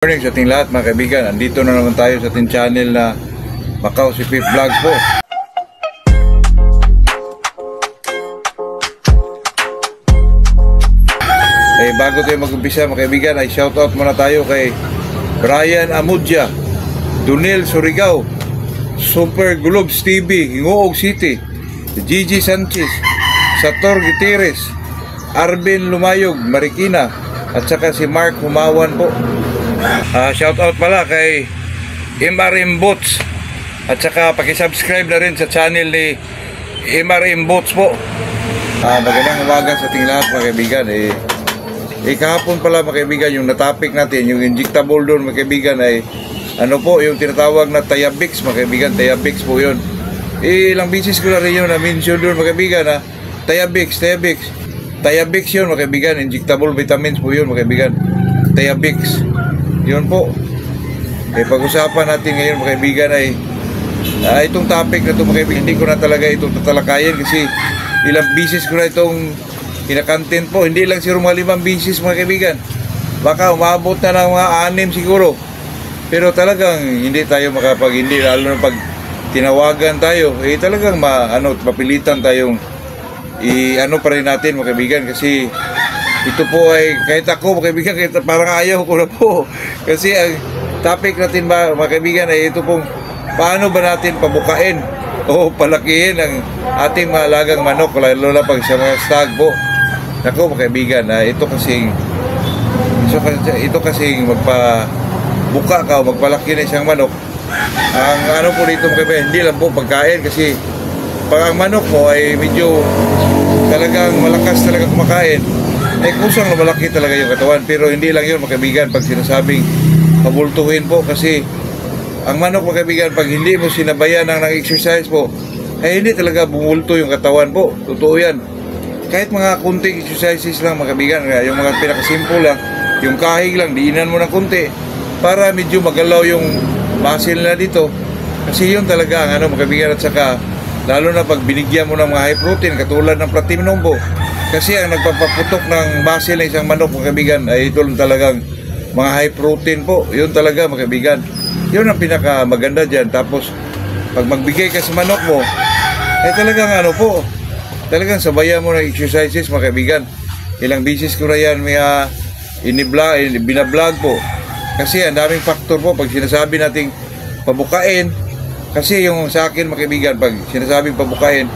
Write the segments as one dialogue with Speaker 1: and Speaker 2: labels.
Speaker 1: Morning sa ating lahat mga kaibigan. Andito na naman tayo sa ating channel na Macau si Pip Vlogs po. Bago tayo mag-umpisa mga kaibigan ay shoutout muna tayo kay Brian Amudja, Dunel Surigao, Super Globes TV, Hingoog City, Gigi Sanchez, Sator Gutierrez, Arvin Lumayog, Marikina, at saka si Mark Humawan po. Shoutout pala kay MRM Bots, at saka pakisubscribe na rin sa channel ni MRM Bots po. Magandang umaga sa ating lahat mga kaibigan. Kahapon pala mga kaibigan, yung na-topic natin, yung injectable doon mga kaibigan ay ano po, yung tinatawag na Tiabix mga kaibigan. Tiabix po yun. Ilang bisis ko na rin yun na-mention doon mga kaibigan na Tiabix yun mga kaibigan. Injectable vitamins po yun mga kaibigan. Tiabix yun po. Pag-usapan natin ngayon mga kaibigan ay itong topic na ito mga kaibigan, hindi ko na talaga itong tatalakayin kasi ilang bisis ko na itong kina-content po. Hindi lang siguro mga 5 bisis mga kaibigan, baka umabot na ng mga 6 siguro, pero talagang hindi tayo hindi, lalo na pag tinawagan tayo talagang mapilitan tayong pa rin natin mga kaibigan, kasi ito po ay kahit ako mga kaibigan, kahit parang ayaw ko na po kasi ang topic natin mga kaibigan ay ito pong paano ba natin pabukain o palakihin ang ating mahalagang manok, lalo na pag sa mga stag po. Ako mga kaibigan, ito kasing magpabuka ka o magpalaki na isang manok. Ang po dito mga kaibigan, hindi lang po pagkain, kasi pag ang manok mo ay medyo talagang malakas talaga kumakain, kusang na malaki talaga yung katawan. Pero hindi lang yun mga kaibigan pag sinasabing pabultuhin po, kasi ang manok mga kaibigan, pag hindi mo sinabayan ng exercise po, hindi talaga bumulto yung katawan po. Totoo yan. Kahit mga kunting exercises lang mga kaibigan, yung mga pinakasimple lang, yung kahig lang, diinan mo ng kunti para medyo magalaw yung muscle na dito, kasi yun talaga ang mga kaibigan. At saka lalo na pag binigyan mo ng mga high protein katulad ng platinum po, kasi ang nagpapaputok ng muscle ng isang manok mga kaibigan ay ito lang talagang mga high protein po. Yun talaga mga kaibigan, yun ang pinaka maganda dyan. Tapos pag magbigay ka sa manok mo talagang talagang sabayan mo ng exercises mga kaibigan. Ilang bisis ko na yan binablog po, kasi ang daming factor po pag sinasabi nating pabukain. Kasi yung sa akin mga kaibigan, pag sinasabing pabukain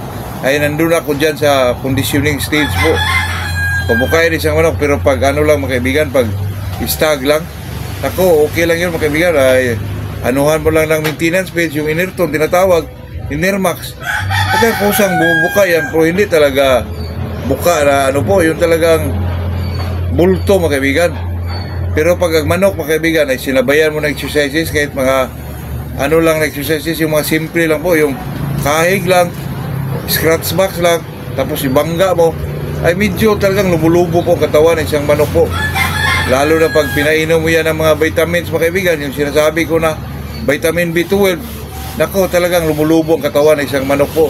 Speaker 1: ay nandun ako dyan sa conditioning stage po. Pabukain isang manok, pero pag lang mga kaibigan, pag stag lang, okay lang yun mga kaibigan. Ay anuhan mo lang ng maintenance phase, yung inerton tinatawag, inermax, at kusang bumubuka yan, pero hindi talaga buka na yung talagang bulto mga kaibigan. Pero pag ang manok mga kaibigan ay sinabayan mo ng exercises, kahit mga lang na exercises, yung mga simple lang po, yung kahig lang, scratch box lang, tapos ibangga mo, ay medyo talagang lumulubo po katawan ng isang manok po. Lalo na pag pinainom mo yan ng mga vitamins mga kaibigan, yung sinasabi ko na vitamin B12, talagang lumulubo ang katawan ng isang manok po.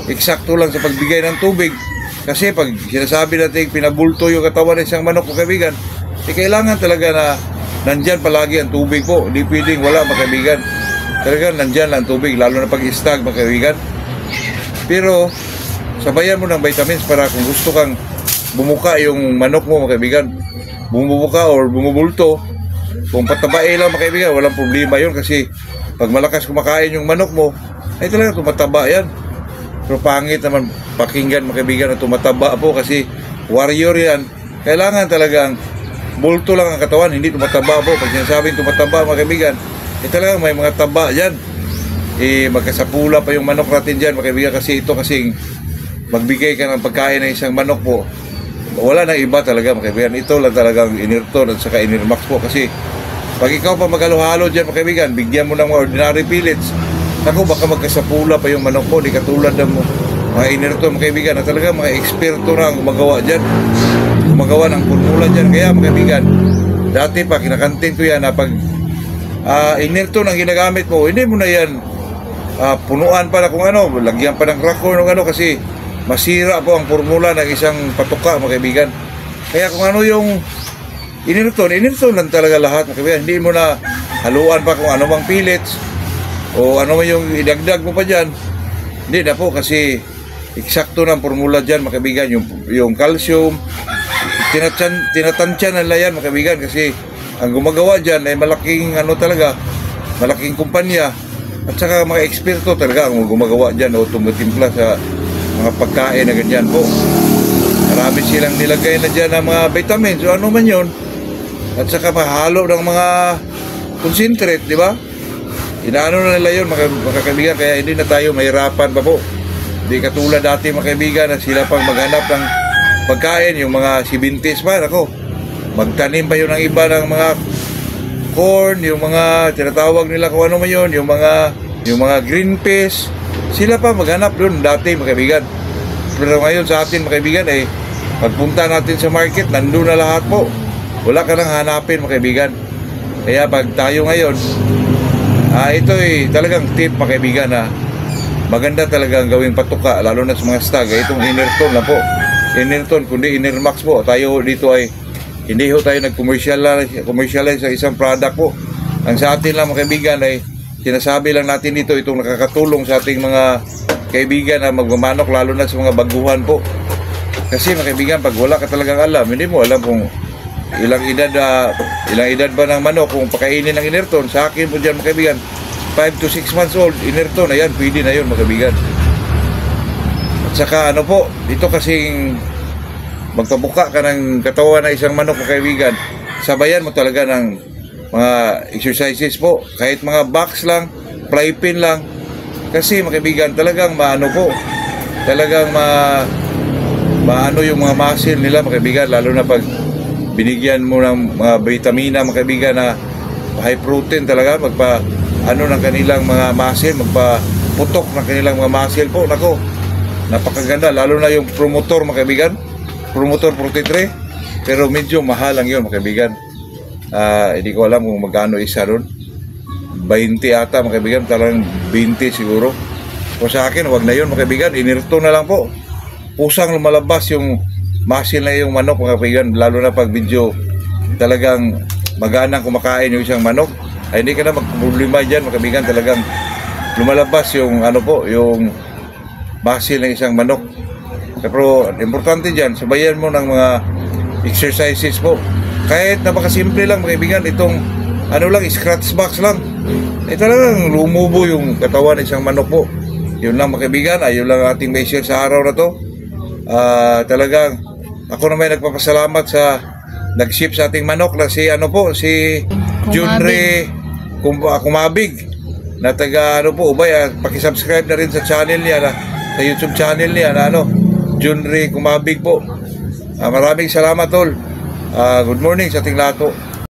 Speaker 1: Eksakto lang sa pagbigay ng tubig, kasi pag sinasabi natin pinabulto yung katawan ng isang manok mga kaibigan, kailangan talaga na nandyan palagi ang tubig po. Hindi pwedeng wala mga kaibigan, talagang nandyan lang tubig, lalo na pag stag mga kaibigan. Pero sabayan mo ng vitamins para kung gusto kang bumuka yung manok mo mga kaibigan, bumubuka or bumubulto, kung patabae lang mga kaibigan, walang problema yun, kasi pag malakas kumakain yung manok mo ay talaga tumataba yan. Pero pangit naman pakinggan mga kaibigan na tumataba po, kasi warrior yan. Kailangan talagang bulto lang ang katawan, hindi tumataba po. Pag sinasabing tumataba mga kaibigan, talagang may mga taba dyan. Magkasapula pa yung manok natin dyan mga kaibigan, kasi ito kasing magbigay ka ng pagkain ng isang manok po, wala nang iba talaga mga kaibigan. Ito lang talagang inerton at saka inirmax po. Kasi pag ikaw pa maghalo-halo dyan mga kaibigan, bigyan mo ng mga ordinary pellets, baka magkasapula pa yung manok mo. Di katulad ng mga inerton mga kaibigan na talaga mga eksperto na ang gumagawa dyan, gumagawa ng formula dyan. Kaya mga kaibigan, dati pa kinakantin ko yan na pag inerton ang ginagamit mo, hindi mo na yan punuan pa na kung lagyan pa ng cracker kasi masira po ang formula ng isang patuka mga kaibigan. Kaya kung yung inirton lang talaga lahat mga kaibigan. Hindi mo na haluan pa kung ano mang pellets o ano man yung idagdag mo pa dyan. Hindi na po kasi eksakto ng formula dyan mga kaibigan. Yung calcium, tinatansya nila yan mga kaibigan kasi ang gumagawa dyan ay malaking ano talaga, malaking kumpanya at saka mga eksperto talaga ang gumagawa dyan o tumutimpla sa mga pagkain na ganyan po. Marami silang nilagay na dyan ng mga vitamins o ano man yun at saka mahalo ng mga concentrate, di ba? Inaano na nila yun mga kaibigan, kaya hindi na tayo mahirapan pa po. Hindi katulad dati mga kaibigan na sila pang maghanap ng pagkain, yung mga 70s pa, ako, magtanim pa yun ng iba ng mga corn, yung mga tinatawag nila kung ano man yun, yung mga green peas, sila pa maghanap doon dati mga kaibigan. Pero ngayon sa atin mga kaibigan ay pagpunta natin sa market, nandun na lahat po. Wala ka nang hanapin mga kaibigan. Kaya pag tayo ngayon, ito ay talagang tip mga kaibigan na maganda talagang gawing patuka, lalo na sa mga stag. Itong Inerton na po. Inerton, kundi Inermax po. Tayo dito ay hindi ho tayo nag-commercialize sa isang product po. Ang sa atin lang mga kaibigan ay sinasabi lang natin dito itong nakakatulong sa ating mga kaibigan na magmamanok, lalo na sa mga baguhan po. Kasi mga kaibigan, pag wala ka talagang alam, hindi mo alam kung ilang edad ba ng manok kung pakainin ng Inerton. Sa akin po dyan mga kaibigan, 5 to 6 months old, Inerton, ayan, pwede na yun mga kaibigan. At saka ano po, dito kasing magpabuka ka ng katawan ng isang manok mga kaibigan, sabayan mo talaga ng mga exercises po, kahit mga box lang, fly pin lang, kasi mga kaibigan, talagang maano po, talagang maano yung mga muscle nila mga kaibigan, lalo na pag binigyan mo ng mga vitamina mga kaibigan na high protein talaga, ano ng kanilang mga muscle, magpaputok ng kanilang mga muscle po. Nako, napakaganda, lalo na yung promotor mga kaibigan, promotor 43, pero medyo mahal lang yun mga kaibigan. Hindi ko alam kung magkano isa ron, 20 ata mga kaibigan, talagang 20 siguro. O sa akin, wag na yun mga kaibigan, Inerton na lang po. Pusang lumalabas yung muscle na yung manok mga kaibigan, lalo na pag medyo talagang maganang kumakain yung isang manok, ay hindi ka na magproblema dyan mga kaibigan, talagang lumalabas yung ano po, yung muscle ng isang manok. Pero importante dyan, sabayan mo ng mga exercises po, kahit napakasimple lang mga kaibigan, itong ano lang, scratch box lang, talagang lumubo yung katawan ng isang manok po. Yun lang mga kaibigan, ayun lang ating may share sa araw na to. Talagang ako naman nagpapasalamat sa nag-ship sa ating manok na si ano po, si Junre Kumabig na taga ano po, ubay, paki-subscribe na rin sa channel niya sa YouTube channel niya na Junre Kumabig po. Maraming salamat tol. Good morning sa ating lahat po.